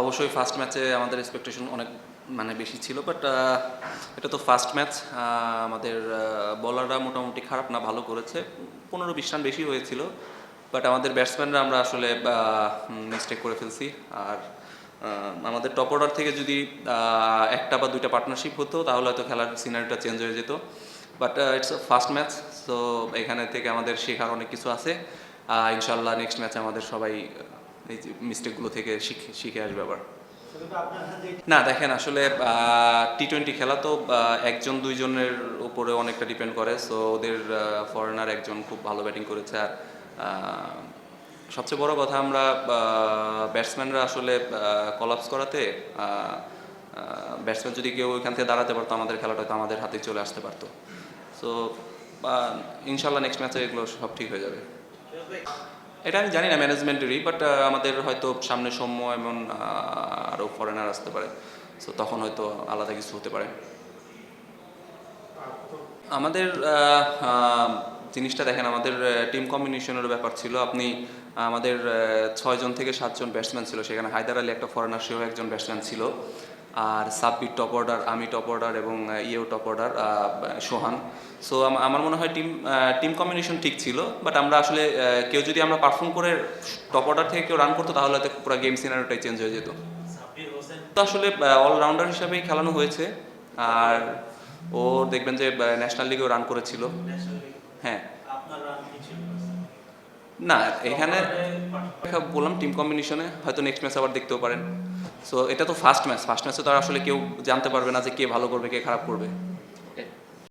অবশ্যই ফার্স্ট ম্যাচে আমাদের এক্সপেকটেশন অনেক মানে বেশি ছিল, বাট এটা তো ফার্স্ট ম্যাচ। আমাদের বোলাররা মোটামুটি খারাপ না, ভালো করেছে। 15-20 রান বেশি হয়েছিল, বাট আমাদের ব্যাটসম্যানরা আমরা আসলে মিস্টেক করে ফেলছি। আর আমাদের টপ অর্ডার থেকে যদি একটা বা দুইটা পার্টনারশিপ হতো তাহলে হয়তো খেলার সিনারিটা চেঞ্জ হয়ে যেত। But its first match, so এখানে থেকে আমাদের শেখার অনেক কিছু আছে। ইনশাল্লাহ নেক্সট ম্যাচে আমাদের সবাই এই মিস্টেকগুলো থেকে শিখে আসবে আবার। না দেখেন, আসলে টি-20 খেলা তো একজন দুইজনের উপরে অনেকটা ডিপেন্ড করে। সো ওদের ফরেনার একজন খুব ভালো ব্যাটিং করেছে। আর সবচেয়ে বড় কথা, আমরা ব্যাটসম্যানরা আসলে কলাপস করাতে ব্যাটসম্যান যদি কেউ ওইখান থেকে দাঁড়াতে পারতো, আমাদের খেলাটা তো আমাদের হাতে চলে আসতে পারতো। সো ইনশাল্লাহ নেক্সট ম্যাচে এগুলো সব ঠিক হয়ে যাবে। এটা আমি জানি না ম্যানেজমেন্টেরই, বাট আমাদের হয়তো সামনে সৌম্য এমন আরও ফরেনার আসতে পারে। সো তখন হয়তো আলাদা কিছু হতে পারে। আমাদের জিনিসটা দেখেন, আমাদের টিম কম্বিনেশনের ব্যাপার ছিল। আপনি আমাদের 6 জন থেকে 7 জন ব্যাটসম্যান ছিল, সেখানে হায়দার আলী একটা ফরেনার, সেও একজন ব্যাটসম্যান ছিল। আর সাব্বির টপ অর্ডার, আমি টপ অর্ডার এবং ইয়েও টপ অর্ডার, সোহান। সো আমার মনে হয় টিম কম্বিনেশন ঠিক ছিল, বাট আমরা আসলে কেউ যদি আমরা পারফর্ম করে টপ অর্ডার থেকে কেউ রান করতো তাহলে হয়তো পুরো গেম সিনারিওটাই চেঞ্জ হয়ে যেত। তো আসলে অলরাউন্ডার হিসাবেই খেলানো হয়েছে। আর ও দেখবেন যে ন্যাশনাল লিগেও রান করেছিল। হ্যাঁ, না এখানে বললাম টিম কম্বিনেশনে হয়তো নেক্সট ম্যাচ আবার দেখতেও পারেন। সো এটা তো ফার্স্ট ম্যাচে তো আর আসলে কেউ জানতে পারবে না যে কে ভালো করবে কে খারাপ করবে।